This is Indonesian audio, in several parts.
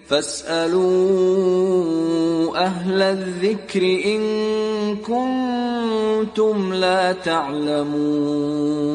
فاسألوا أهل الذكر إن كنتم لا تعلمون.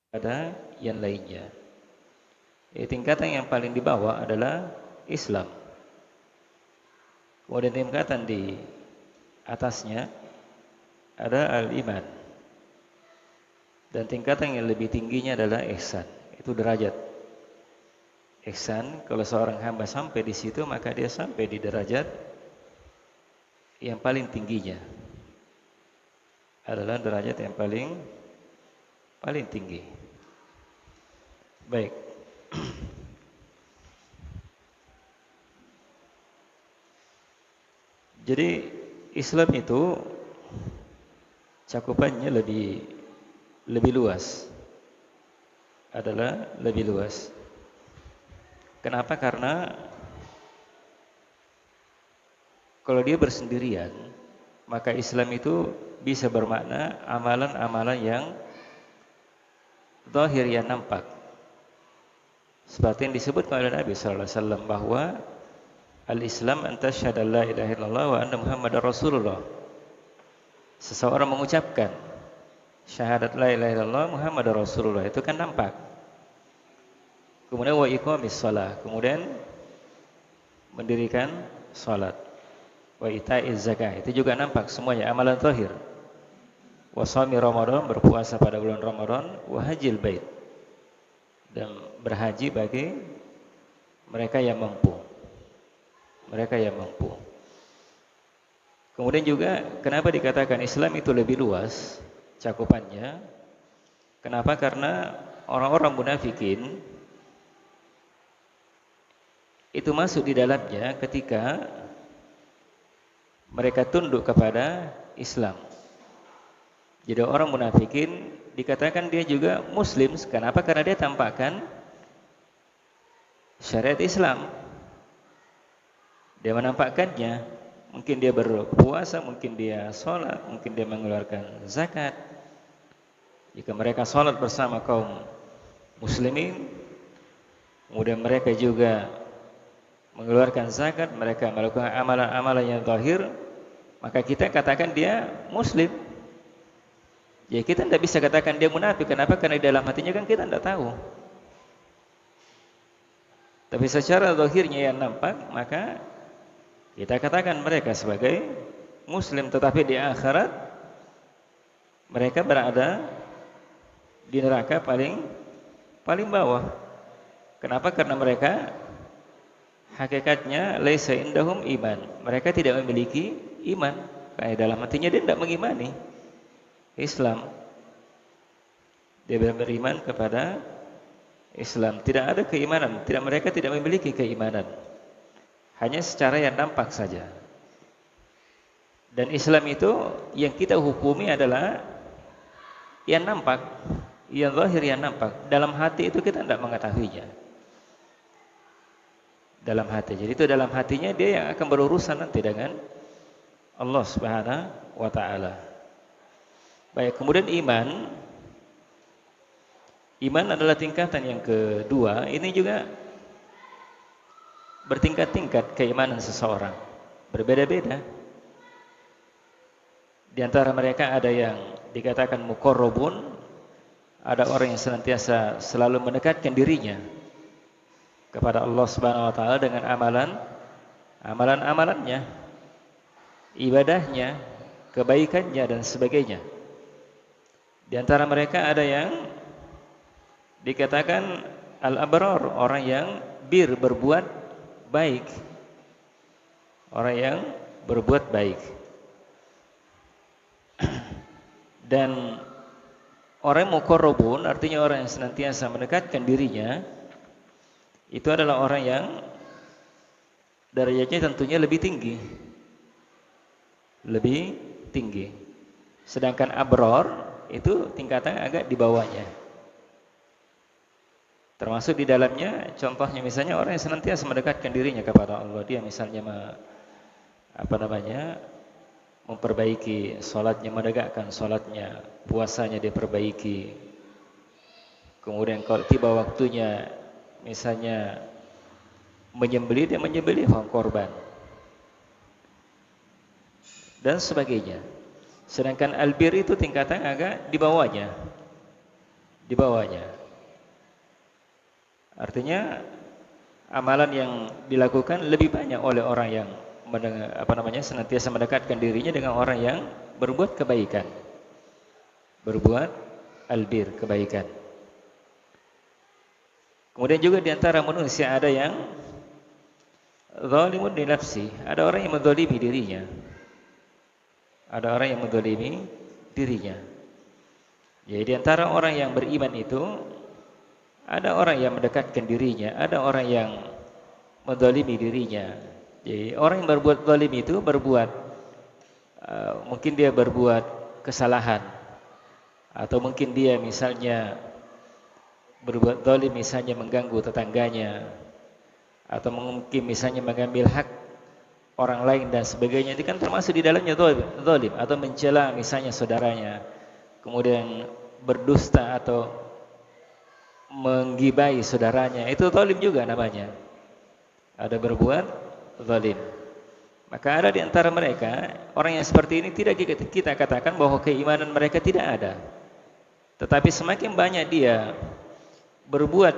Ada yang lainnya. Tingkatan yang paling di bawah adalah Islam. Kemudian tingkatan di atasnya ada al-iman. Dan tingkatan yang lebih tingginya adalah ihsan. Itu derajat. Ihsan, kalau seorang hamba sampai di situ, maka dia sampai di derajat yang paling tingginya. Adalah derajat yang paling tinggi. Baik. Jadi Islam itu cakupannya lebih luas. Adalah lebih luas. Kenapa? Karena kalau dia bersendirian, maka Islam itu bisa bermakna amalan-amalan yang zahir, yang nampak. Seperti yang disebut oleh Nabi sallallahu alaihi wasallam bahwa al-Islam an tasyhadu an la ilaha illallah wa anna Muhammadar Rasulullah. Seseorang mengucapkan syahadat la ilaha illallah Muhammadar Rasulullah, itu kan nampak. Kemudian wa iqamis shalah, kemudian mendirikan salat. Wa itaiz zakah, itu juga nampak semuanya amalan zahir. Wa shaumi Ramadan, berpuasa pada bulan Ramadan, wa hajjil bait, dan berhaji bagi mereka yang mampu. Mereka yang mampu. Kemudian juga kenapa dikatakan Islam itu lebih luas cakupannya? Kenapa? Karena orang-orang munafikin itu masuk di dalamnya ketika mereka tunduk kepada Islam. Jadi orang munafikin dikatakan dia juga muslim. Kenapa? Karena dia tampakkan syariat Islam. Dia menampakkannya. Mungkin dia berpuasa, mungkin dia sholat, mungkin dia mengeluarkan zakat. Jika mereka sholat bersama kaum muslimin, kemudian mereka juga mengeluarkan zakat, mereka melakukan amalan-amalan yang zahir, maka kita katakan dia muslim. Ya, kita tidak bisa katakan dia munafik. Kenapa? Karena di dalam hatinya kan kita tidak tahu. Tapi secara zahirnya yang nampak, maka kita katakan mereka sebagai muslim. Tetapi di akhirat mereka berada di neraka paling bawah. Kenapa? Karena mereka hakikatnya laisa indahum iman. Mereka tidak memiliki iman. Karena dalam hatinya dia tidak mengimani Islam. Dia beriman kepada Islam. Tidak ada keimanan. Mereka tidak memiliki keimanan. Hanya secara yang nampak saja. Dan Islam itu yang kita hukumi adalah yang nampak, yang zahir, yang nampak. Dalam hati itu kita tidak mengetahuinya. dalam hati. Jadi itu dalam hatinya dia yang akan berurusan nanti dengan Allah Subhanahu wa taala. Baik, kemudian iman. Iman adalah tingkatan yang kedua. Ini juga bertingkat-tingkat keimanan seseorang. Berbeda-beda. Di antara mereka ada yang dikatakan muqarrabun, ada orang yang senantiasa selalu mendekatkan dirinya kepada Allah Subhanahu wa taala dengan amalan-amalannya, ibadahnya, kebaikannya dan sebagainya. Di antara mereka ada yang dikatakan al-abrar, orang yang berbuat baik. Orang yang berbuat baik. Dan orang muqarrabun artinya orang yang senantiasa mendekatkan dirinya, itu adalah orang yang derajatnya tentunya lebih tinggi. Lebih tinggi. Sedangkan abrar itu tingkatan agak di bawahnya. Termasuk di dalamnya contohnya misalnya orang yang senantiasa mendekatkan dirinya kepada Allah. Dia misalnya memperbaiki salatnya, menegakkan salatnya, puasanya dia perbaiki. Kemudian kalau tiba waktunya misalnya menyembelih, dia menyembelih hewan korban dan sebagainya. Sedangkan albir itu tingkatan agak di bawahnya. Di bawahnya. Artinya amalan yang dilakukan lebih banyak oleh orang yang senantiasa mendekatkan dirinya dengan orang yang berbuat kebaikan. Berbuat albir, kebaikan. Kemudian juga di antara manusia ada yang zalimun li nafsi, ada orang yang menzalimi dirinya. Ada orang yang menzalimi dirinya. Jadi di antara orang yang beriman itu ada orang yang mendekatkan dirinya, ada orang yang menzalimi dirinya. Jadi orang yang berbuat zalim itu mungkin dia berbuat kesalahan, atau mungkin dia misalnya berbuat zalim, misalnya mengganggu tetangganya, atau mungkin misalnya mengambil hak orang lain dan sebagainya. Itu kan termasuk di dalamnya zalim, atau mencela misalnya saudaranya, kemudian berdusta atau menggibai saudaranya, itu zalim juga namanya. Ada berbuat zalim. Maka ada di antara mereka orang yang seperti ini tidak kita katakan bahwa keimanan mereka tidak ada. Tetapi semakin banyak dia berbuat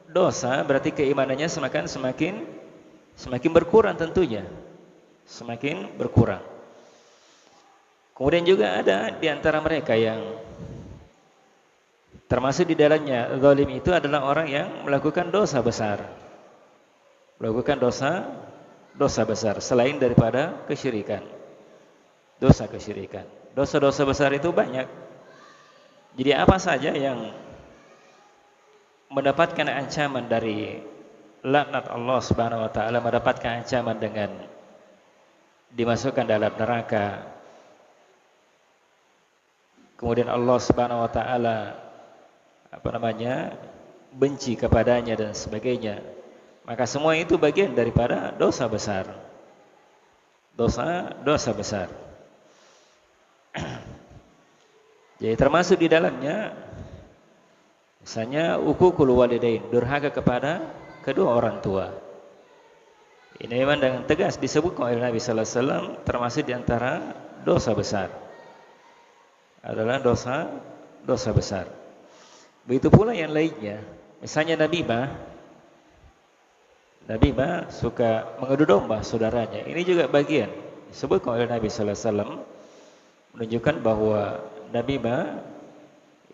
dosa, berarti keimanannya semakin berkurang tentunya. Semakin berkurang. Kemudian juga ada di antara mereka yang termasuk di dalamnya zalim itu adalah orang yang melakukan dosa besar. Melakukan dosa besar selain daripada kesyirikan. Dosa kesyirikan. Dosa-dosa besar itu banyak. Jadi apa saja yang mendapatkan ancaman dari laknat Allah Subhanahu wa taala, mendapatkan ancaman dengan dimasukkan dalam neraka. Kemudian Allah Subhanahu wa taala benci kepadanya dan sebagainya. Maka semua itu bagian daripada dosa besar. Dosa besar. Jadi termasuk di dalamnya misalnya uququl walidain, durhaka kepada kedua orang tua. Ini memang dengan tegas disebutkan oleh Nabi sallallahu alaihi wasallam termasuk di antara dosa besar. Adalah dosa besar. Begitu pula yang lainnya. Misalnya Namimah suka mengadu domba saudaranya. Ini juga bagian disebutkan oleh Nabi sallallahu alaihi wasallam, menunjukkan bahwa namimah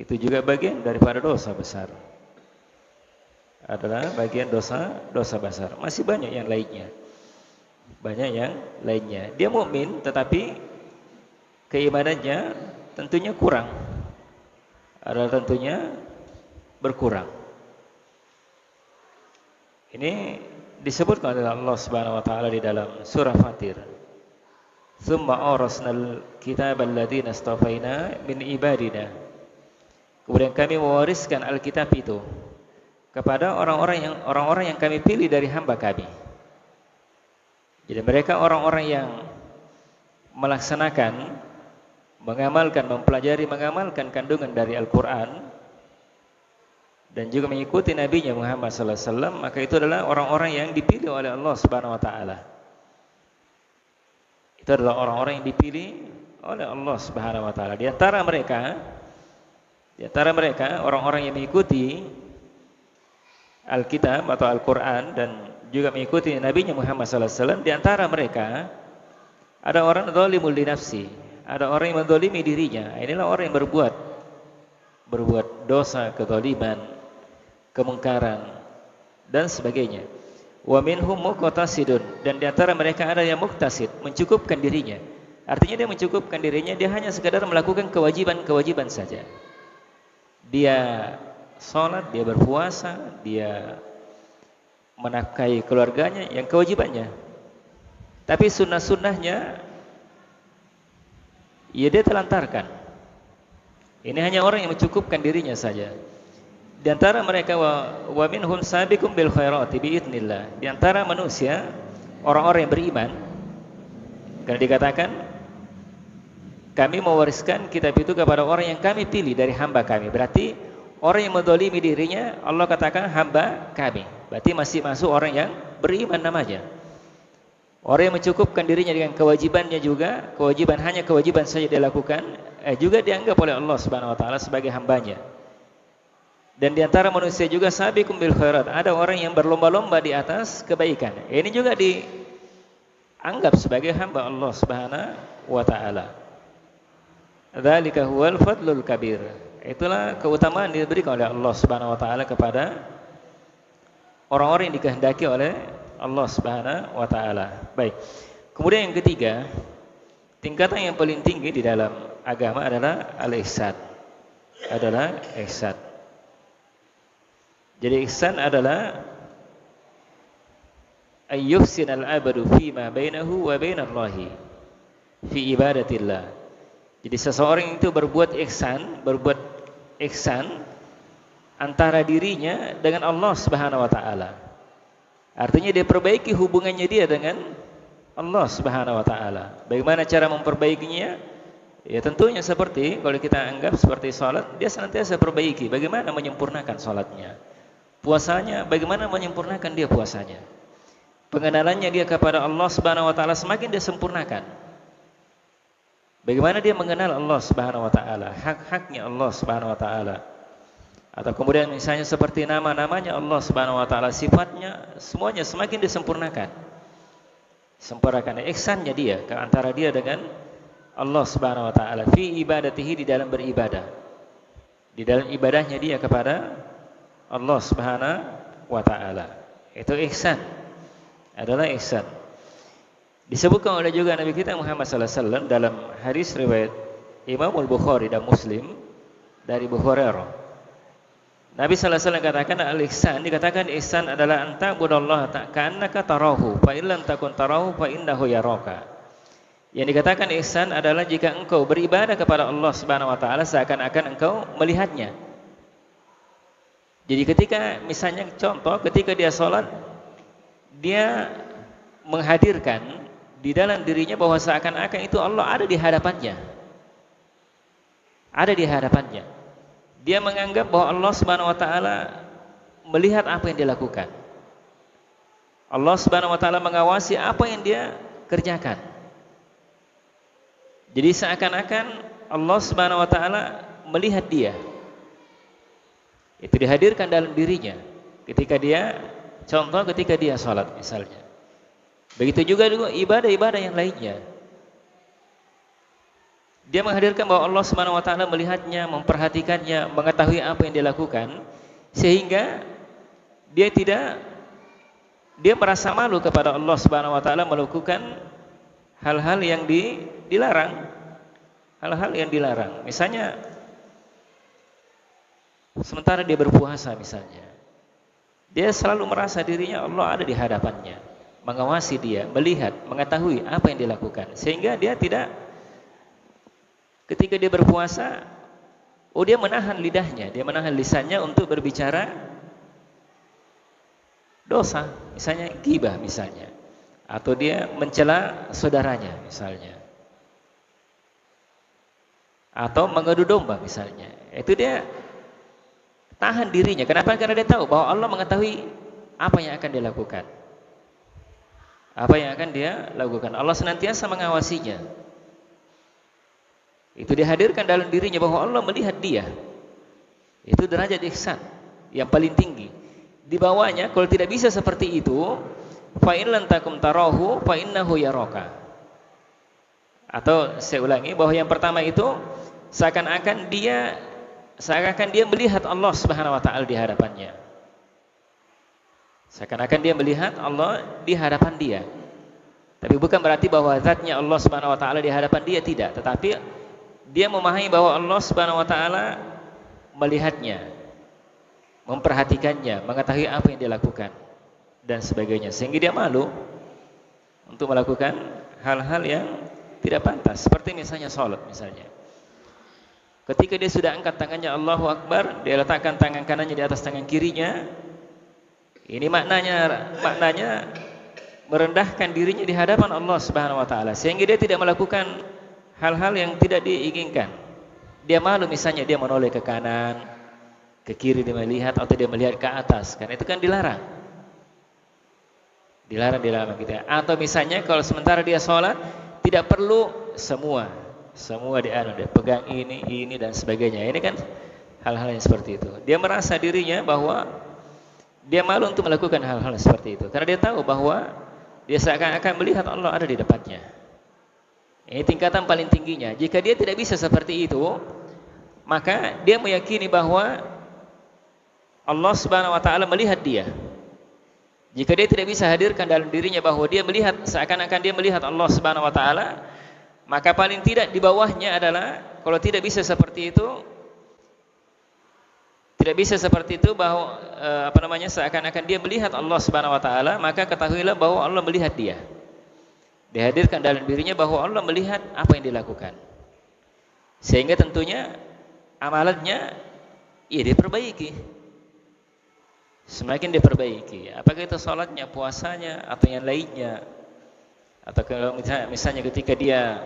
itu juga bagian daripada dosa besar. Adalah bagian dosa besar. Masih banyak yang lainnya. Dia mukmin tetapi keimanannya tentunya kurang. Adalah tentunya berkurang. Ini disebutkan oleh Allah Subhanahu wa taala di dalam surah Fatir. Tsumma awrasnal kitabal ladzina istafaina min ibadina. Kemudian kami mewariskan Alkitab itu kepada orang-orang yang kami pilih dari hamba kami. Jadi mereka orang-orang yang melaksanakan, mengamalkan, mempelajari, mengamalkan kandungan dari Al-Quran dan juga mengikuti Nabi-Nya Muhammad sallallahu alaihi wasallam, maka itu adalah orang-orang yang dipilih oleh Allah Subhanahu wa taala. Itu adalah orang-orang yang dipilih oleh Allah Subhanahu wa taala. Di antara mereka orang-orang yang mengikuti Alkitab atau Al-Quran dan juga mengikuti Nabi-Nya Muhammad sallallahu alaihi wasallam, di antara mereka ada orang zalimul li nafsi, ada orang yang menzalimi dirinya. Inilah orang yang berbuat dosa, kezaliman, kemungkaran dan sebagainya. Wa minhum muqtasidun, dan di antara mereka ada yang muktasid, mencukupkan dirinya. Artinya dia mencukupkan dirinya, dia hanya sekadar melakukan kewajiban-kewajiban saja. Dia sholat, dia berpuasa, dia menafkahi keluarganya, yang kewajibannya. Tapi sunnah-sunnahnya ya dia telantarkan. Ini hanya orang yang mencukupkan dirinya saja. Di antara mereka wa minhum sabiqum bil khairati biidznillah. Di antara manusia orang-orang yang beriman, karena dikatakan kami mewariskan kitab itu kepada orang yang kami pilih dari hamba kami. Berarti orang yang menzalimi dirinya Allah katakan hamba kami. Berarti masih masuk orang yang beriman namanya. Orang yang mencukupkan dirinya dengan kewajibannya juga, hanya kewajiban saja dia lakukan, juga dianggap oleh Allah Subhanahu wa taala sebagai hambanya. Dan di antara manusia juga sabiqum bil khairat, ada orang yang berlomba-lomba di atas kebaikan. Ini juga dianggap sebagai hamba Allah Subhanahu wa taala. Dzalika huwal fadlul kabir. Itulah keutamaan yang diberikan oleh Allah Subhanahu wa taala kepada orang-orang yang dikehendaki oleh Allah Subhanahu wa taala. Baik. Kemudian yang ketiga, tingkatan yang paling tinggi di dalam agama adalah al-ihsan. Ihsan. Jadi ihsan adalah ayyuhsinal abadu fima bainahu wa bainallahi fi ibadatillah. Jadi seseorang itu berbuat ihsan antara dirinya dengan Allah Subhanahu wa taala. Artinya dia perbaiki hubungannya dia dengan Allah Subhanahu wa taala. Bagaimana cara memperbaikinya? Ya tentunya seperti kalau kita anggap seperti salat, dia senantiasa perbaiki bagaimana menyempurnakan salatnya. Puasanya, bagaimana menyempurnakan dia puasanya. Pengenalannya dia kepada Allah Subhanahu wa taala semakin dia sempurnakan. Bagaimana dia mengenal Allah Subhanahu wa taala, hak-haknya Allah Subhanahu wa taala. Atau kemudian misalnya seperti nama-namanya Allah Subhanahu wa taala, sifatnya semuanya semakin disempurnakan. Sempurnakan ihsannya dia antara dia dengan Allah Subhanahu wa taala fi ibadatihi, di dalam beribadah. Di dalam ibadahnya dia kepada Allah Subhanahu wa taala. Itu ihsan. Adalah ihsan. Disebutkan oleh juga Nabi kita Muhammad sallallahu alaihi wasallam dalam hadis riwayat Imam Al-Bukhari dan Muslim dari Abu Hurairah. Nabi sallallahu alaihi wasallam katakan al-ihsan, dikatakan ihsan adalah anta budallaha ka'annaka tarahu fa illam takun tarahu fa innahu yaraka. Yang dikatakan ihsan adalah jika engkau beribadah kepada Allah Subhanahu wa taala seakan-akan engkau melihatnya. Jadi ketika misalnya contoh ketika dia sholat, dia menghadirkan di dalam dirinya bahwa seakan-akan itu Allah ada di hadapannya. Ada di hadapannya. Dia menganggap bahwa Allah Subhanahu wa taala melihat apa yang dia lakukan. Allah Subhanahu wa taala mengawasi apa yang dia kerjakan. Jadi seakan-akan Allah Subhanahu wa taala melihat dia. Itu dihadirkan dalam dirinya ketika dia sholat misalnya. Begitu juga ibadah-ibadah yang lainnya. Dia menghadirkan bahwa Allah Subhanahu wa taala melihatnya, memperhatikannya, mengetahui apa yang dia lakukan, sehingga dia merasa malu kepada Allah Subhanahu wa taala melakukan hal-hal yang dilarang. Hal-hal yang dilarang. Misalnya sementara dia berpuasa misalnya, dia selalu merasa dirinya Allah ada di hadapannya, mengawasi dia, melihat, mengetahui apa yang dilakukan, sehingga dia tidak, ketika dia berpuasa, dia menahan lidahnya, dia menahan lisannya untuk berbicara dosa, misalnya ghibah misalnya, atau dia mencela saudaranya misalnya, atau mengadu domba misalnya, itu dia tahan dirinya. Kenapa? Karena dia tahu bahwa Allah mengetahui apa yang akan dia lakukan. Apa yang akan dia lakukan. Allah senantiasa mengawasinya. Itu dihadirkan dalam dirinya bahwa Allah melihat dia. Itu derajat ihsan yang paling tinggi. Di bawahnya kalau tidak bisa seperti itu, fa in lam takum tarahu fa innahu yaraka. Atau saya ulangi, bahwa yang pertama itu seakan-akan dia melihat Allah Subhanahu wa taala di hadapannya. Seakan-akan dia melihat Allah di hadapan dia. Tapi bukan berarti bahwa zatnya Allah Subhanahu wa taala di hadapan dia, tidak, tetapi dia memahami bahwa Allah Subhanahu wa taala melihatnya, memperhatikannya, mengetahui apa yang dia lakukan dan sebagainya, sehingga dia malu untuk melakukan hal-hal yang tidak pantas, seperti misalnya salat misalnya. Ketika dia sudah angkat tangannya Allahu Akbar, dia letakkan tangan kanannya di atas tangan kirinya. Ini maknanya merendahkan dirinya di hadapan Allah Subhanahu wa taala, sehingga dia tidak melakukan hal-hal yang tidak diinginkan. Dia malu misalnya dia menoleh ke kanan, ke kiri dia melihat, atau dia melihat ke atas, karena itu kan dilarang. Dilarang di dalam kita. Atau misalnya kalau sementara dia sholat, tidak perlu semua dia pegang ini dan sebagainya. Ini kan hal-hal yang seperti itu. Dia merasa dirinya bahwa dia malu untuk melakukan hal-hal seperti itu, karena dia tahu bahwa dia seakan-akan melihat Allah ada di depannya. Ini tingkatan paling tingginya. Jika dia tidak bisa seperti itu, maka dia meyakini bahwa Allah Subhanahu wa taala melihat dia. Jika dia tidak bisa hadirkan dalam dirinya bahwa dia melihat, seakan-akan dia melihat Allah Subhanahu wa taala, maka paling tidak di bawahnya adalah, kalau tidak bisa seperti itu, bahwa seakan-akan dia melihat Allah Subhanahu wa taala, maka ketahuilah bahwa Allah melihat dia. Dihadirkan dalam dirinya bahwa Allah melihat apa yang dilakukan, sehingga tentunya amalannya diperbaiki, semakin diperbaiki, apakah itu salatnya, puasanya, atau yang lainnya. Atau kalau misalnya ketika dia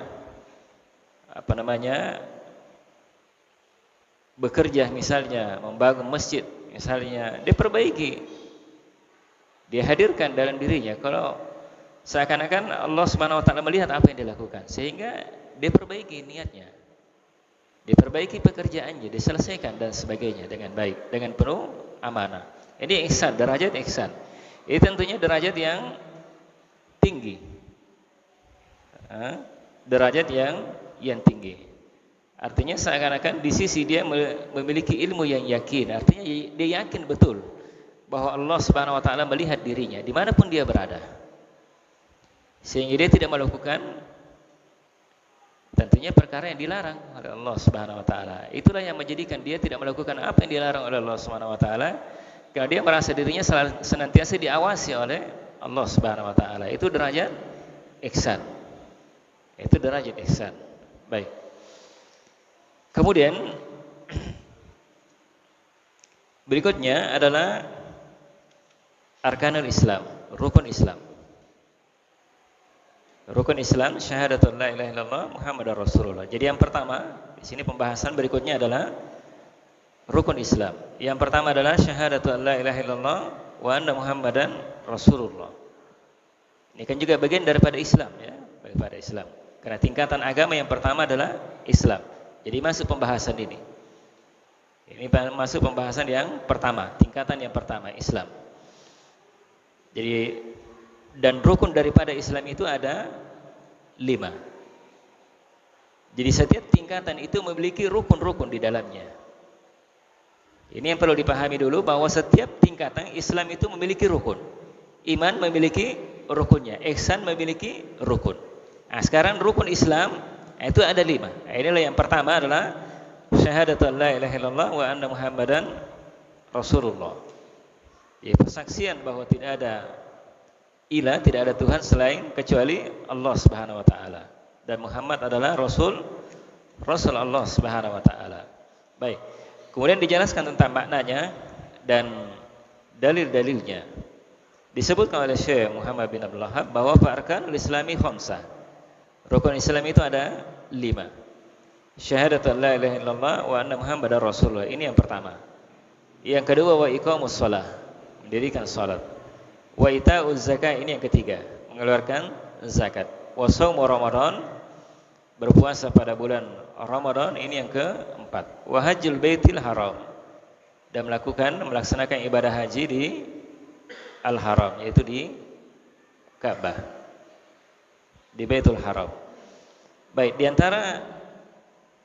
bekerja misalnya, membangun masjid misalnya, diperbaiki, dia hadirkan dalam dirinya kalau seakan-akan Allah Subhanahu wa taala melihat apa yang dilakukan, sehingga dia perbaiki niatnya, diperbaiki pekerjaannya, diselesaikan dan sebagainya dengan baik, dengan penuh amanah. Ini ihsan, derajat ihsan. Ini tentunya derajat yang tinggi. Derajat yang tinggi. Artinya seakan-akan di sisi dia memiliki ilmu yang yakin. Artinya dia yakin betul bahwa Allah Subhanahu wa taala melihat dirinya dimanapun dia berada, sehingga dia tidak melakukan tentunya perkara yang dilarang oleh Allah Subhanahu wa taala. Itulah yang menjadikan dia tidak melakukan apa yang dilarang oleh Allah Subhanahu wa taala, karena dia merasa dirinya senantiasa diawasi oleh Allah Subhanahu wa taala. Itu derajat ihsan. Itu derajat ihsan. Baik. Kemudian berikutnya adalah arkanul Islam, rukun Islam. Rukun Islam syahadatul la ilaha illallah Muhammadar Rasulullah. Jadi yang pertama, di sini pembahasan berikutnya adalah rukun Islam. Yang pertama adalah syahadatul la ilaha illallah wa anna Muhammadan Rasulullah. Ini kan juga bagian daripada Islam, ya, daripada Islam. Karena tingkatan agama yang pertama adalah Islam. Jadi masuk pembahasan ini. Ini masuk pembahasan yang pertama, tingkatan yang pertama, Islam. Jadi, dan rukun daripada Islam itu ada 5. Jadi setiap tingkatan itu memiliki rukun-rukun di dalamnya. Ini yang perlu dipahami dulu, bahwa setiap tingkatan Islam itu memiliki rukun. Iman memiliki rukunnya, ihsan memiliki rukun. Nah, sekarang rukun Islam itu ada 5. Nah, inilah yang pertama adalah syahadatul la ilaha illallah wa anna Muhammadan Rasulullah. Ya, persaksian bahwa tidak ada ilah, tidak ada Tuhan selain kecuali Allah Subhanahu wa taala, dan Muhammad adalah Rasul Allah Subhanahu wa taala. Baik. Kemudian dijelaskan tentang maknanya dan dalil-dalilnya. Disebutkan oleh Syekh Muhammad bin Abdul Wahhab bahwa arkanul islami khamsah. Rukun Islam itu ada 5. Syahadatu la ilaha illallah wa anna Muhammadar Rasulullah. Ini yang pertama. Yang kedua wa iqamus shalah, mendirikan salat. Wa ita'uz zakat, ini yang ketiga, mengeluarkan zakat. Wa shaum Ramadan, berpuasa pada bulan Ramadan, ini yang keempat. Wa hajjul baitil haram, dan melaksanakan ibadah haji di Al-Haram, yaitu di Ka'bah, di Baitul Haram. Baik, di antara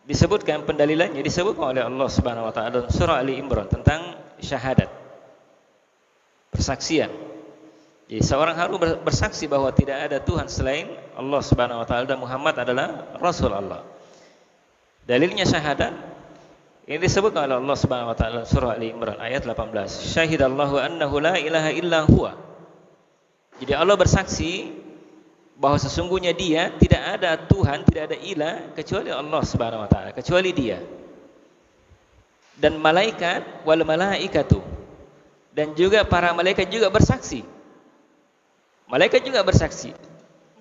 disebutkan pendalilannya disebutkan oleh Allah Subhanahu wa taala dalam surah Ali Imran tentang syahadat, persaksian. Jadi seorang harus bersaksi bahwa tidak ada Tuhan selain Allah Subhanahu wa taala dan Muhammad adalah Rasul Allah. Dalilnya syahadat ini disebutkan oleh Allah Subhanahu wa taala surah Ali Imran ayat 18. Syahidallahu annahu la ilaha illa huwa. Jadi Allah bersaksi bahwa sesungguhnya Dia tidak ada Tuhan, tidak ada ilah kecuali Allah Subhanahu wa taala, kecuali Dia. Dan malaikat wal malaikatu, dan juga para malaikat juga bersaksi. Malaikat juga bersaksi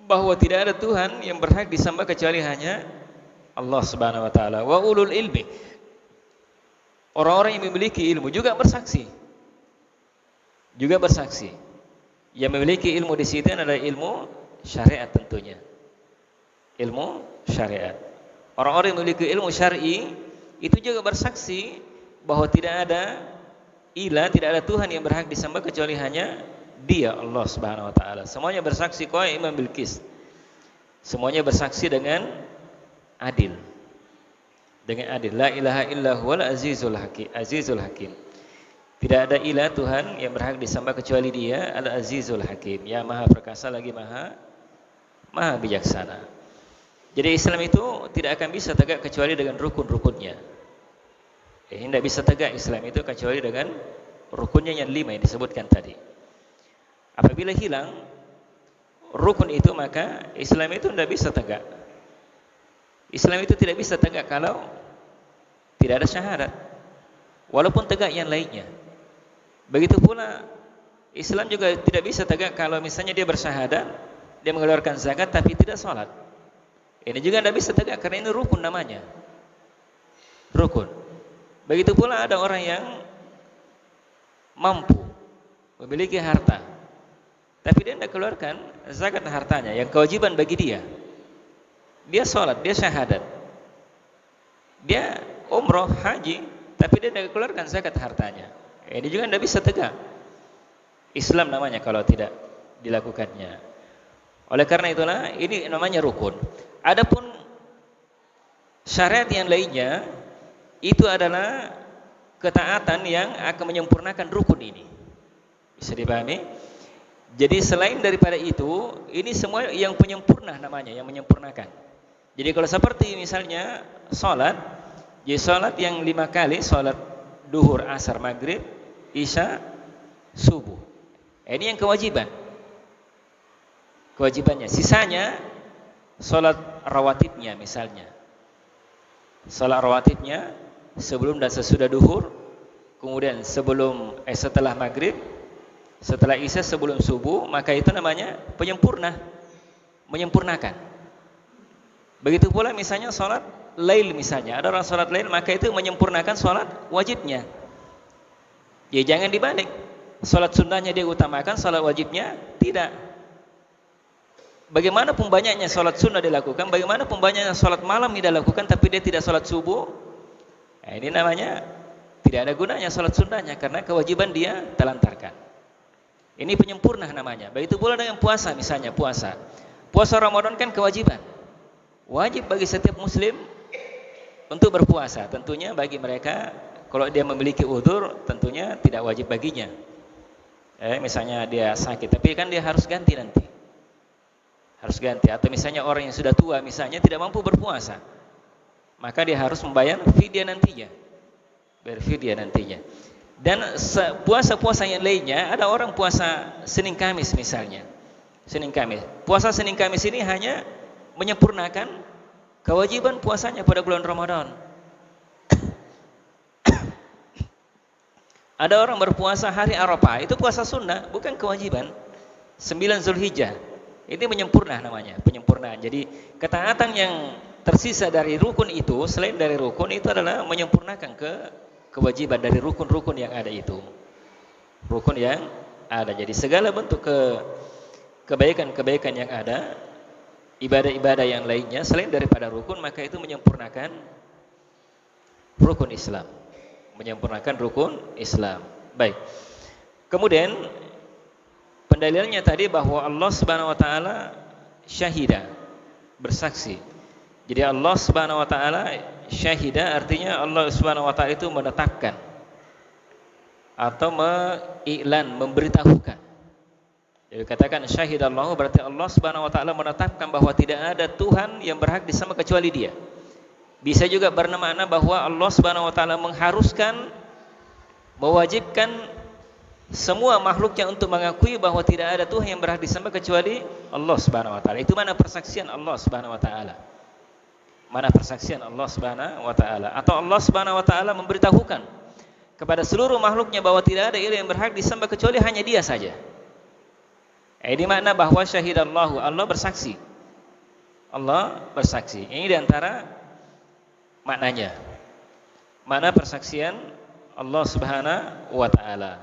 bahwa tidak ada Tuhan yang berhak disembah kecuali hanya Allah Subhanahu wa taala. Wa ulul ilmi, orang-orang yang memiliki ilmu juga bersaksi. Juga bersaksi. Yang memiliki ilmu di situ adalah ilmu syariat tentunya. Ilmu syariat. Orang-orang yang memiliki ilmu syar'i itu juga bersaksi bahwa tidak ada ilah, tidak ada Tuhan yang berhak disembah kecuali hanya Dia, Allah Subhanahu wa taala. Semuanya bersaksi qa'iman bil qist. Semuanya bersaksi dengan adil. Dengan adil. La ilaha illa huwal azizul hakim. Azizul hakim. Tidak ada ilah Tuhan yang berhak disembah kecuali Dia, Al-Azizul Hakim, yang Maha Perkasa lagi Maha Bijaksana. Jadi Islam itu tidak akan bisa tegak kecuali dengan rukun-rukunnya. Tidak bisa tegak Islam itu kecuali dengan rukunnya yang 5 yang disebutkan tadi. Apabila hilang rukun itu, maka Islam itu tidak bisa tegak. Islam itu tidak bisa tegak kalau tidak ada syahadat, walaupun tegak yang lainnya. Begitu pula Islam juga tidak bisa tegak kalau misalnya dia bersyahadat, dia mengeluarkan zakat tapi tidak sholat. Ini juga tidak bisa tegak karena ini rukun namanya, rukun. Begitu pula ada orang yang mampu, memiliki harta, tapi dia tidak keluarkan zakat hartanya yang kewajiban bagi dia. Dia sholat, dia syahadat, dia umroh, haji, tapi dia tidak keluarkan zakat hartanya. Ini juga tidak bisa tegak Islam namanya kalau tidak dilakukannya. Oleh karena itulah ini namanya rukun. Adapun syariat yang lainnya itu adalah ketaatan yang akan menyempurnakan rukun ini. Bisa dipahami? Jadi selain daripada itu, ini semua yang penyempurna namanya, yang menyempurnakan. Jadi kalau seperti misalnya sholat, jadi sholat yang 5 kali, sholat duhur, asar, maghrib, isya, subuh. Ini yang kewajiban. Kewajibannya. Sisanya sholat rawatibnya misalnya. Sholat rawatibnya sebelum dan sesudah duhur, kemudian setelah maghrib, setelah isya, sebelum subuh, maka itu namanya penyempurna, menyempurnakan. Begitu pula misalnya sholat lail misalnya, ada orang sholat lail, maka itu menyempurnakan sholat wajibnya. Ya jangan dibalik, sholat sunnahnya dia utamakan, sholat wajibnya tidak. Bagaimanapun banyaknya sholat sunnah dilakukan, bagaimanapun banyaknya sholat malam dilakukan, tapi dia tidak sholat subuh, ini namanya tidak ada gunanya sholat sunnahnya, karena kewajiban dia telantarkan. Ini penyempurna namanya. Begitu pula dengan puasa misalnya, puasa Ramadan kan kewajiban, wajib bagi setiap muslim untuk berpuasa. Tentunya bagi mereka kalau dia memiliki udzur, tentunya tidak wajib baginya. Misalnya dia sakit, tapi kan dia harus ganti nanti, harus ganti. Atau misalnya orang yang sudah tua misalnya tidak mampu berpuasa, maka dia harus membayar fidyah nantinya, berfidyah nantinya. Dan puasa-puasa yang lainnya, ada orang puasa Senin Kamis misalnya, Senin Kamis. Puasa Senin Kamis ini hanya menyempurnakan kewajiban puasanya pada bulan Ramadan. Ada orang berpuasa hari Arafah, itu puasa sunnah, bukan kewajiban. 9 Zulhijjah, ini menyempurna namanya, penyempurnaan. Jadi ketaatan yang tersisa dari rukun itu, selain dari rukun itu adalah menyempurnakan kewajiban dari rukun-rukun yang ada itu. Rukun yang ada. Jadi segala bentuk kebaikan-kebaikan yang ada, ibadah-ibadah yang lainnya selain daripada rukun, maka itu menyempurnakan rukun Islam. Menyempurnakan rukun Islam. Baik. Kemudian pendalilannya tadi bahwa Allah Subhanahu wa taala syahida, bersaksi. Jadi Allah Subhanahu wa taala syahida artinya Allah Subhanahu wa taala itu menetapkan atau mengiklan, memberitahukan. Jadi katakan syahidallahu berarti Allah Subhanahu wa taala menetapkan bahwa tidak ada Tuhan yang berhak disembah kecuali Dia. Bisa juga bermakna bahwa Allah Subhanahu wa taala mengharuskan, mewajibkan semua makhluknya untuk mengakui bahwa tidak ada Tuhan yang berhak disembah kecuali Allah Subhanahu wa taala. Itu mana persaksian Allah Subhanahu wa taala. Mana persaksian Allah Subhanahu wa taala. Atau Allah Subhanahu wa taala memberitahukan kepada seluruh makhluknya bahwa tidak ada ilah yang berhak disembah kecuali hanya Dia saja. Ini makna bahwa syahidallahu, Allah bersaksi. Allah bersaksi. Ini diantara maknanya. Mana persaksian Allah Subhanahu wa taala.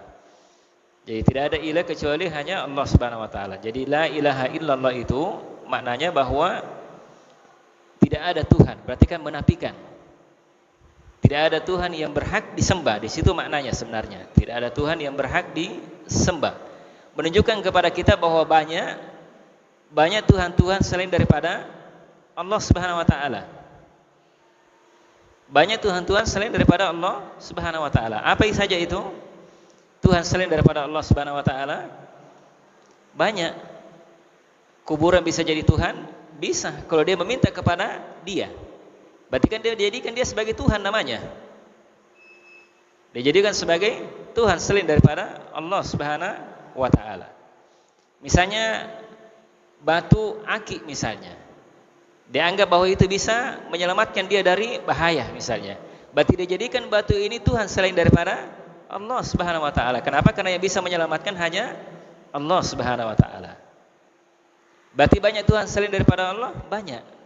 Jadi tidak ada ilah kecuali hanya Allah Subhanahu wa taala. Jadi la ilaha illallah itu maknanya bahwa tidak ada Tuhan, berarti kan menafikan. Tidak ada Tuhan yang berhak disembah. Di situ maknanya sebenarnya. Tidak ada Tuhan yang berhak disembah. Menunjukkan kepada kita bahwa banyak Tuhan-Tuhan selain daripada Allah Subhanahu wa taala. Banyak Tuhan-Tuhan selain daripada Allah Subhanahu wa taala. Apa saja itu? Tuhan selain daripada Allah Subhanahu wa taala? Banyak. Kuburan bisa jadi Tuhan? Bisa, kalau dia meminta kepada Dia. Berarti kan dia dijadikan dia sebagai Tuhan namanya. Dijadikan sebagai Tuhan selain daripada Allah Subhanahu wa taala. Misalnya batu akik misalnya. Dianggap bahwa itu bisa menyelamatkan dia dari bahaya misalnya. Berarti dia jadikan batu ini Tuhan selain daripada Allah Subhanahu wa taala. Kenapa? Karena yang bisa menyelamatkan hanya Allah Subhanahu wa taala. Berarti banyak Tuhan selain daripada Allah? Banyak.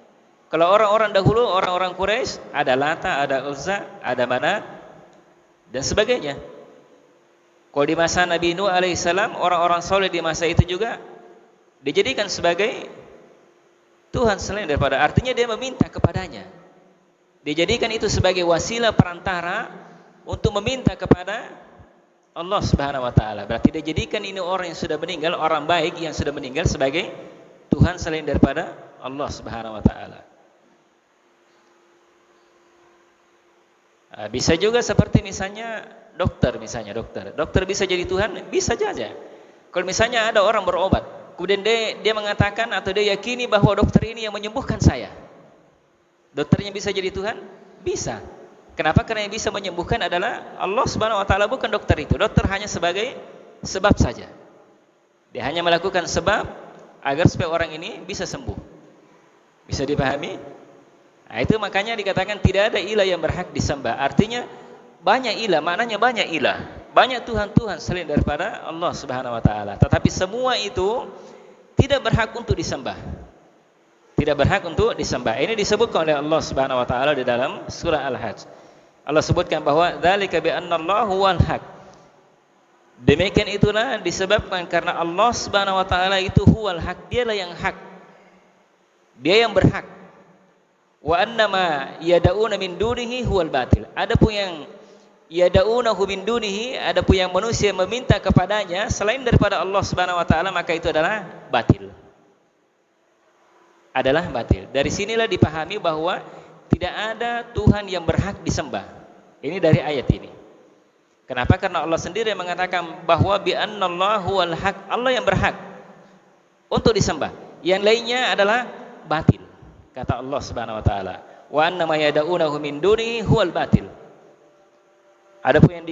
Kalau orang-orang dahulu, orang-orang Quraisy, ada Lata, ada Uzza, ada Manat dan sebagainya. Kalau di masa Nabi Nuh alaihissalam, orang-orang soleh di masa itu juga dijadikan sebagai Tuhan selain daripada, artinya dia meminta kepadanya. Dijadikan itu sebagai wasilah perantara untuk meminta kepada Allah Subhanahu wa taala. Berarti dia jadikan ini orang yang sudah meninggal, orang baik yang sudah meninggal sebagai Tuhan selain daripada Allah Subhanahu wa taala. Bisa juga seperti misalnya dokter misalnya, dokter bisa jadi Tuhan, bisa saja. Kalau misalnya ada orang berobat, kemudian dia mengatakan atau dia yakini bahwa dokter ini yang menyembuhkan saya. Dokternya bisa jadi Tuhan? Bisa. Kenapa? Karena yang bisa menyembuhkan adalah Allah Subhanahu wa taala, bukan dokter itu. Dokter hanya sebagai sebab saja. Dia hanya melakukan sebab agar supaya orang ini bisa sembuh. Bisa dipahami? Nah, itu makanya dikatakan tidak ada ilah yang berhak disembah. Artinya banyak ilah, maknanya banyak ilah. Banyak Tuhan-Tuhan selain daripada Allah Subhanahu wa taala. Tetapi semua itu tidak berhak untuk disembah. Tidak berhak untuk disembah. Ini disebutkan oleh Allah Subhanahu wa taala di dalam surah Al-Hajj. Allah sebutkan bahwa dzalika bi annallahu wal haq. Demikian itulah disebabkan karena Allah Subhanahu wa taala itu huwal haq, dialah yang hak. Dia yang berhak. Wa annama yad'una min dunihi huwal batil. Adapun yang yad'unahu min dunihi, adapun yang manusia meminta kepadanya selain daripada Allah Subhanahu wa taala, maka itu adalah batil. Adalah batil. Dari sinilah dipahami bahwa tidak ada Tuhan yang berhak disembah. Ini dari ayat ini. Kenapa? Karena Allah sendiri yang mengatakan bahwa bi annallahu wal haq, Allah yang berhak untuk disembah. Yang lainnya adalah batil. Kata Allah Subhanahu wa taala, wa annama yad'unahu min dunihi huwal batil. Adapun yang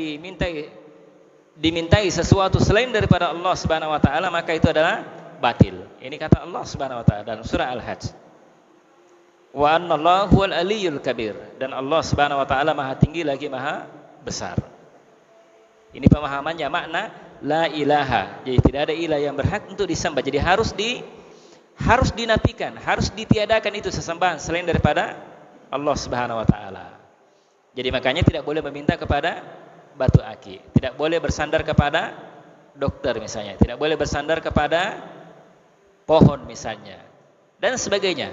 dimintai sesuatu selain daripada Allah Subhanahu wa taala, maka itu adalah batil. Ini kata Allah Subhanahu wa taala dalam surah Al-Hajj. Wa annallahu huwal aliyyul kabir, dan Allah Subhanahu wa taala Maha tinggi lagi Maha besar. Ini pemahamannya makna la ilaha. Jadi tidak ada ilah yang berhak untuk disembah. Jadi harus dinafikan, harus ditiadakan itu sesembahan selain daripada Allah Subhanahu wa taala. Jadi makanya tidak boleh meminta kepada batu aki, tidak boleh bersandar kepada dokter misalnya, tidak boleh bersandar kepada pohon misalnya dan sebagainya.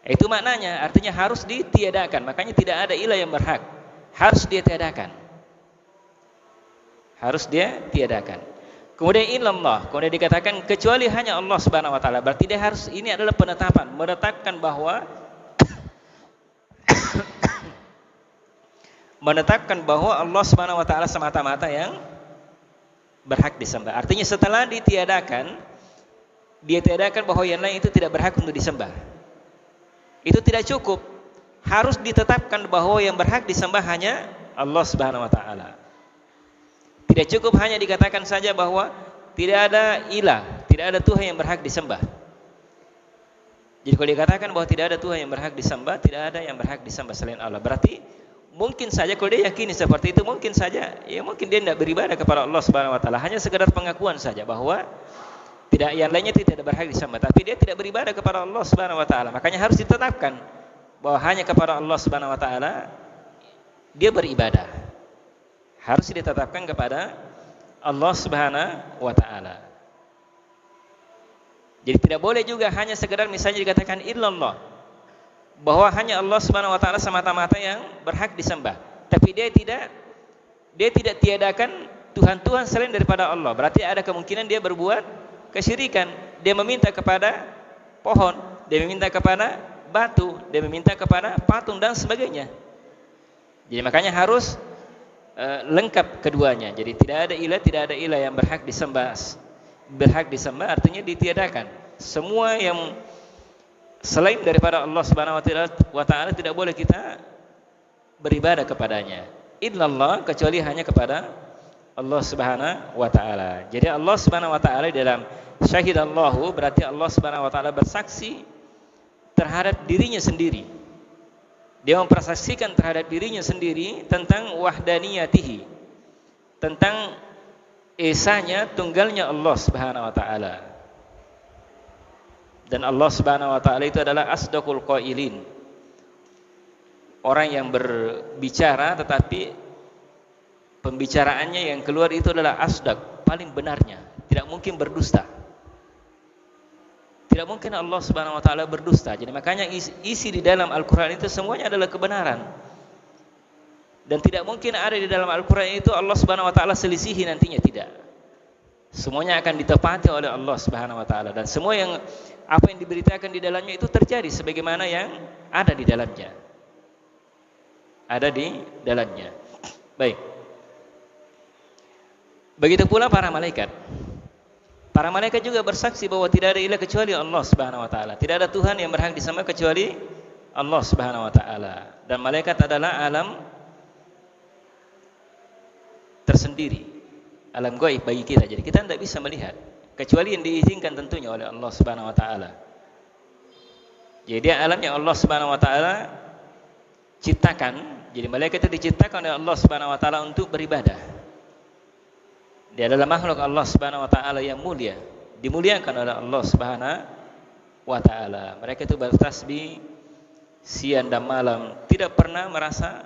Itu maknanya, artinya harus ditiadakan. Makanya tidak ada ilah yang berhak, harus ditiadakan. Harus dia tiadakan. Kemudian illallah, kemudian dikatakan kecuali hanya Allah Subhanahu wa taala. Berarti dia harus, ini adalah penetapan, menetapkan bahwa Allah Subhanahu wa taala semata-mata yang berhak disembah. Artinya setelah ditiadakan, dia tiadakan bahwa yang lain itu tidak berhak untuk disembah. Itu tidak cukup. Harus ditetapkan bahwa yang berhak disembah hanya Allah Subhanahu wa taala. Tidak cukup hanya dikatakan saja bahwa tidak ada ilah, tidak ada Tuhan yang berhak disembah. Jadi kalau dikatakan bahwa tidak ada Tuhan yang berhak disembah, tidak ada yang berhak disembah selain Allah. Berarti mungkin saja kalau dia yakini seperti itu, mungkin saja, ya mungkin dia tidak beribadah kepada Allah Subhanahu wa taala, hanya sekedar pengakuan saja bahwa tidak, yang lainnya tidak berhak disembah, tapi dia tidak beribadah kepada Allah Subhanahu wa taala. Makanya harus ditetapkan bahwa hanya kepada Allah Subhanahu wa taala dia beribadah. Harus ditetapkan kepada Allah Subhanahu wa taala. Jadi tidak boleh juga hanya sekedar misalnya dikatakan illallah, bahwa hanya Allah Subhanahu wa taala semata-mata yang berhak disembah. Tapi dia tidak tiadakan Tuhan-Tuhan selain daripada Allah. Berarti ada kemungkinan dia berbuat kesyirikan. Dia meminta kepada pohon, dia meminta kepada batu, dia meminta kepada patung dan sebagainya. Jadi makanya harus lengkap keduanya. Jadi tidak ada ilah yang berhak disembah. Berhak disembah artinya ditiadakan. Semua yang selain daripada Allah Subhanahu wa taala tidak boleh kita beribadah kepadanya. Illallah, kecuali hanya kepada Allah Subhanahu wa taala. Jadi Allah Subhanahu wa taala dalam syahidallahu, berarti Allah Subhanahu wa taala bersaksi terhadap dirinya sendiri. Dia mempersaksikan terhadap dirinya sendiri tentang wahdaniyatihi, tentang esanya, tunggalnya Allah Subhanahu wa taala. Dan Allah Subhanahu wa taala itu adalah asdaqul qailin. Orang yang berbicara tetapi pembicaraannya yang keluar itu adalah asdaq, paling benarnya, tidak mungkin berdusta. Tidak mungkin Allah Subhanahu wa taala berdusta. Jadi makanya isi di dalam Al-Qur'an itu semuanya adalah kebenaran. Dan tidak mungkin ada di dalam Al-Qur'an itu Allah Subhanahu wa taala selisihi nantinya, tidak. Semuanya akan ditepati oleh Allah Subhanahu wa taala, dan semua yang apa yang diberitakan di dalamnya itu terjadi sebagaimana yang ada di dalamnya. Ada di dalamnya. Baik. Begitu pula para malaikat. Para malaikat juga bersaksi bahwa tidak ada ilah kecuali Allah Subhanahu wa taala. Tidak ada Tuhan yang berhak disembah kecuali Allah Subhanahu wa taala. Dan malaikat adalah alam tersendiri, alam gaib bagi kita. Jadi kita tidak bisa melihat kecuali yang diizinkan tentunya oleh Allah Subhanahu wa taala. Jadi dia alam yang Allah Subhanahu wa taala ciptakan. Jadi malaikat itu diciptakan oleh Allah Subhanahu wa taala untuk beribadah. Dia adalah makhluk Allah Subhanahu wa taala yang mulia, dimuliakan oleh Allah Subhanahu wa taala. Mereka itu bertasbih siang dan malam, tidak pernah merasa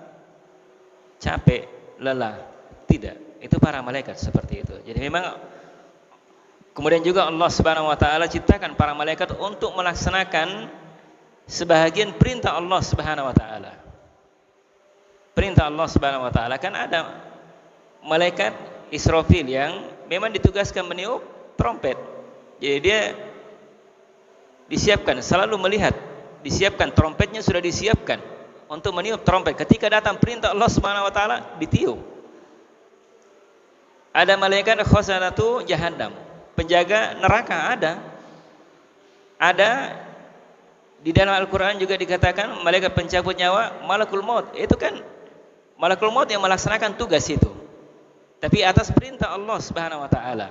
capek, lelah, tidak. Itu para malaikat seperti itu. Jadi memang kemudian juga Allah Subhanahu wa taala ciptakan para malaikat untuk melaksanakan sebahagian perintah Allah Subhanahu wa taala. Perintah Allah Subhanahu wa taala, kan ada malaikat Israfil yang memang ditugaskan meniup trompet. Jadi dia disiapkan, selalu melihat, disiapkan trompetnya, sudah disiapkan untuk meniup trompet. Ketika datang perintah Allah Subhanahu wa taala, ditiup. Ada malaikat khazanatu jahannam, penjaga neraka ada. Ada di dalam Al-Qur'an juga dikatakan malaikat pencabut nyawa, malakul maut. Itu kan malakul maut yang melaksanakan tugas itu. Tapi atas perintah Allah Subhanahu wa taala.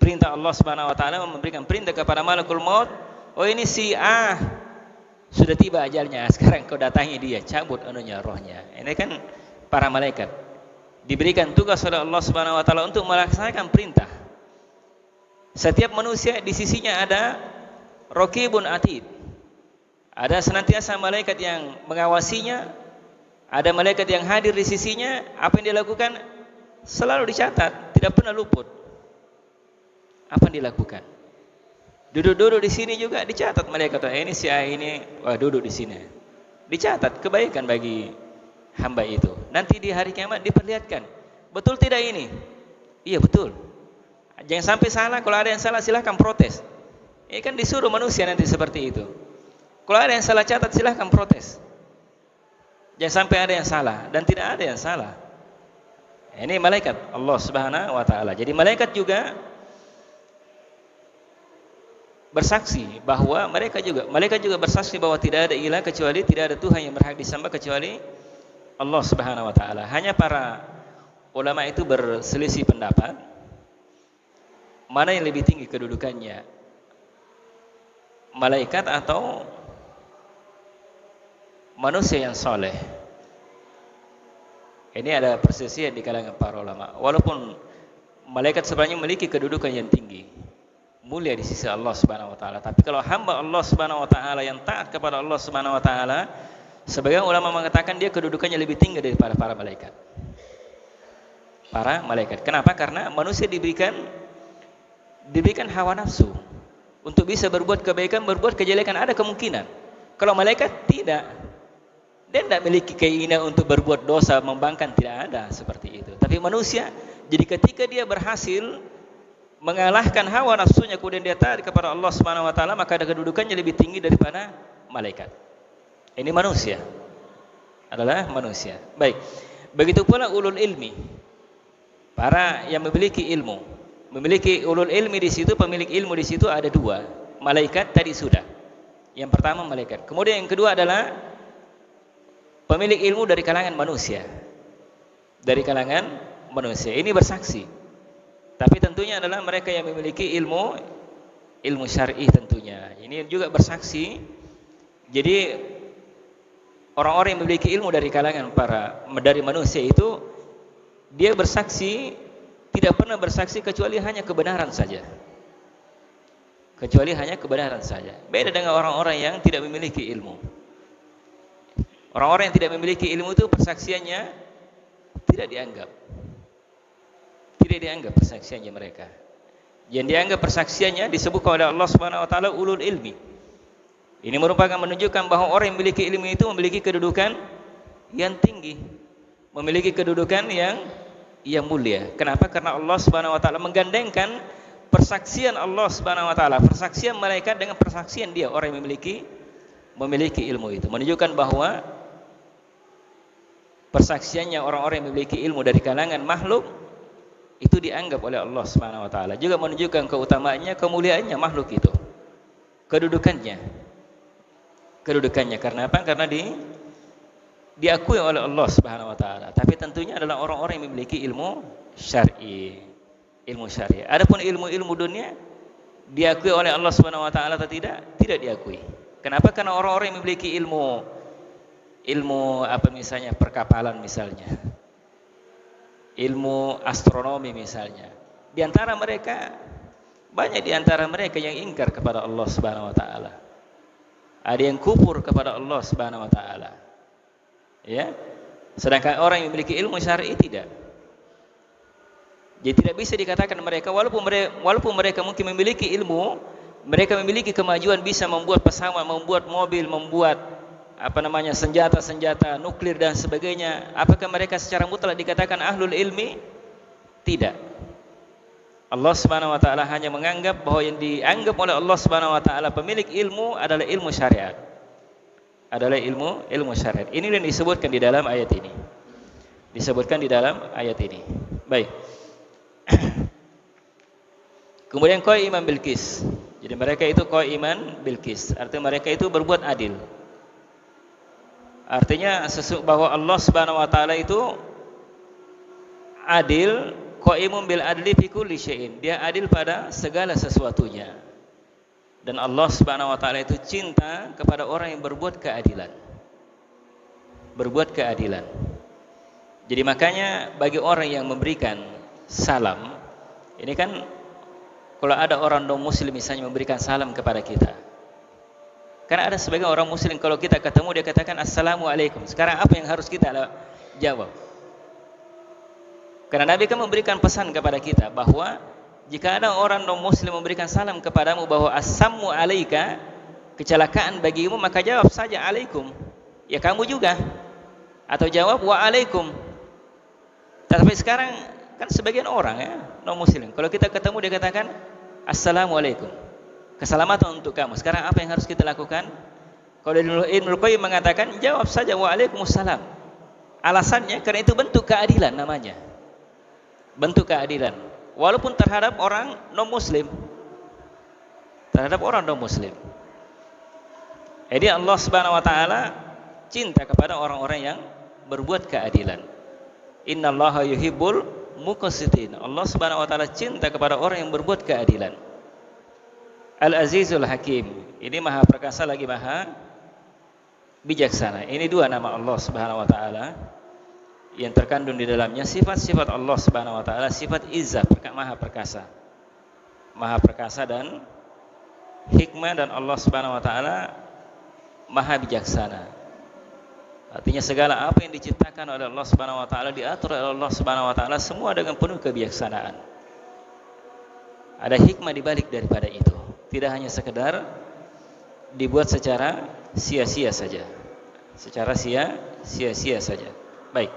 Perintah Allah Subhanahu wa taala memberikan perintah kepada malakul maut, oh ini si A sudah tiba ajalnya, sekarang kau datangi dia, cabut anunya, rohnya. Ini kan para malaikat. diberikan tugas oleh Allah Subhanahu wa taala untuk melaksanakan perintah. Setiap manusia di sisinya ada raqibun atid. Ada senantiasa malaikat yang mengawasinya, ada malaikat yang hadir di sisinya, apa yang dia lakukan selalu dicatat, tidak pernah luput. Apa yang dilakukan? Duduk-duduk di sini juga dicatat malaikat. Ini si A ini, wah duduk di sini. Dicatat kebaikan bagi hamba itu. Nanti di hari kiamat diperlihatkan. Betul tidak ini? Iya betul. Jangan sampai salah. Kalau ada yang salah silahkan protes. Ini kan disuruh manusia nanti seperti itu. Kalau ada yang salah catat silahkan protes. Jangan sampai ada yang salah. Dan tidak ada yang salah. Ini malaikat Allah Subhanahu wa taala. Jadi malaikat juga bersaksi bahwa malaikat juga bersaksi bahwa tidak ada ilah kecuali, tidak ada Tuhan yang berhak disembah kecuali Allah Subhanahu wa taala. Hanya para ulama itu berselisih pendapat mana yang lebih tinggi kedudukannya, malaikat atau manusia yang soleh. Ini ada perselisihan di kalangan para ulama. Walaupun malaikat sebenarnya memiliki kedudukan yang tinggi, mulia di sisi Allah Subhanahu wa taala. Tapi kalau hamba Allah Subhanahu wa taala yang taat kepada Allah Subhanahu wa taala, sebagian ulama mengatakan dia kedudukannya lebih tinggi daripada para malaikat. Para malaikat. Kenapa? Karena manusia diberikan hawa nafsu untuk bisa berbuat kebaikan, berbuat kejelekan, ada kemungkinan. Kalau malaikat tidak. Dia tidak memiliki keinginan untuk berbuat dosa, membangkang, tidak ada seperti itu. Tapi manusia, jadi ketika dia berhasil mengalahkan hawa nafsunya kemudian dia taat kepada Allah Subhanahu wa taala, maka ada kedudukannya lebih tinggi daripada malaikat. Ini manusia. Adalah manusia. Baik. Begitu pula ulul ilmi. Para yang memiliki ilmu. Memiliki ulul ilmi di situ, pemilik ilmu di situ ada dua. Malaikat tadi sudah. Yang pertama malaikat. Kemudian yang kedua adalah pemilik ilmu dari kalangan manusia. Dari kalangan manusia. Ini bersaksi. Tapi tentunya adalah mereka yang memiliki ilmu syar'i tentunya. Ini juga bersaksi. Jadi orang-orang yang memiliki ilmu dari kalangan dari manusia itu, dia bersaksi tidak pernah bersaksi kecuali hanya kebenaran saja. Kecuali hanya kebenaran saja. Beda dengan orang-orang yang tidak memiliki ilmu. Orang-orang yang tidak memiliki ilmu itu persaksiannya tidak dianggap. Tidak dianggap persaksiannya mereka. Yang dianggap persaksiannya disebutkan oleh Allah Subhanahu wa taala ulul ilmi. Ini merupakan menunjukkan bahwa orang yang memiliki ilmu itu memiliki kedudukan yang tinggi, memiliki kedudukan yang mulia. Kenapa? Karena Allah Subhanahu wa taala menggandengkan persaksian Allah Subhanahu wa taala, persaksian malaikat dengan persaksian dia, orang yang memiliki ilmu itu. Menunjukkan bahwa persaksiannya orang-orang yang memiliki ilmu dari kalangan makhluk itu dianggap oleh Allah Subhanahu wa taala. Juga menunjukkan keutamaannya, kemuliaannya makhluk itu. Kedudukannya. Karena apa? Karena diakui oleh Allah Subhanahu wa taala. Tapi tentunya adalah orang-orang yang memiliki ilmu syar'i. Ilmu syar'i. Adapun ilmu-ilmu dunia diakui oleh Allah Subhanahu wa taala atau tidak? Tidak diakui. Kenapa? Karena orang-orang yang memiliki ilmu apa misalnya perkapalan misalnya, ilmu astronomi misalnya, di antara mereka banyak di antara mereka yang ingkar kepada Allah Subhanahu wa taala. Ada yang kufur kepada Allah Subhanahu wa taala. Ya. Sedangkan orang yang memiliki ilmu syar'i tidak. Jadi tidak bisa dikatakan mereka walaupun mereka mungkin memiliki ilmu, mereka memiliki kemajuan bisa membuat pesawat, membuat mobil, membuat senjata nuklir dan sebagainya. Apakah mereka secara mutlak dikatakan ahlul ilmi? Tidak. Allah Subhanahu wa taala hanya menganggap bahwa yang dianggap oleh Allah Subhanahu wa taala pemilik ilmu adalah ilmu syariat. Adalah ilmu syariat. Ini yang disebutkan di dalam ayat ini. Baik. Kemudian qaiman bil qis. Jadi mereka itu qaiman bil qis. Artinya mereka itu berbuat adil. Artinya bahwa Allah Subhanahu wa taala itu adil, qaimun bil adli fi kulli syai'in. Dia adil pada segala sesuatunya. Dan Allah Subhanahu wa taala itu cinta kepada orang yang berbuat keadilan. Jadi makanya bagi orang yang memberikan salam, ini kan kalau ada orang non muslim misalnya memberikan salam kepada kita, karena ada sebagian orang muslim kalau kita ketemu dia katakan assalamualaikum. Sekarang apa yang harus kita jawab? Karena Nabi kan memberikan pesan kepada kita bahwa jika ada orang non muslim memberikan salam kepadamu bahwa assamu alaika, kecelakaan bagimu, maka jawab saja alaikum, ya kamu juga, atau jawab wa alaikum. Tapi sekarang kan sebagian orang ya non muslim kalau kita ketemu dia katakan assalamualaikum, keselamatan untuk kamu. Sekarang apa yang harus kita lakukan? Kalau Ibnu Qayyim mengatakan jawab saja waalaikumsalam. Alasannya karena itu bentuk keadilan namanya, bentuk keadilan walaupun terhadap orang non muslim, terhadap orang non muslim. Jadi Allah Subhanahu wa taala cinta kepada orang-orang yang berbuat keadilan. Innallaha yuhibbul muqsitin. Allah Subhanahu wa taala cinta kepada orang yang berbuat keadilan. Al-Azizul Hakim. Ini Maha Perkasa lagi Maha Bijaksana. Ini dua nama Allah Subhanahu wa taala yang terkandung di dalamnya sifat-sifat Allah Subhanahu wa taala, sifat izzah, Maha Perkasa. Maha Perkasa dan hikmah, dan Allah Subhanahu wa taala Maha Bijaksana. Artinya segala apa yang diciptakan oleh Allah Subhanahu wa taala diatur oleh Allah Subhanahu wa taala semua dengan penuh kebijaksanaan. Ada hikmah di balik daripada itu. Tidak hanya sekedar dibuat secara sia-sia saja. Secara sia-sia saja. Baik.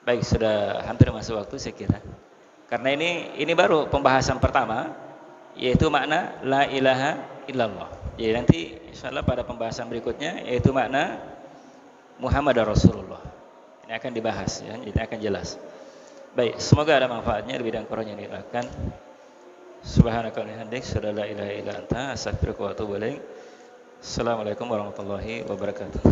Baik, sudah hampir masuk waktu saya kira. Karena ini baru pembahasan pertama, yaitu makna la ilaha illallah. Jadi nanti insyaallah pada pembahasan berikutnya yaitu makna Muhammad Rasulullah. Ini akan dibahas ya, ini akan jelas. Baik, semoga ada manfaatnya di bidang Quran yang dilakukan. Subhanaka wa bihamdik, asyhadu an la ilaha illa anta, astaghfiruka wa atubu ilaik. Assalamualaikum warahmatullahi wabarakatuh.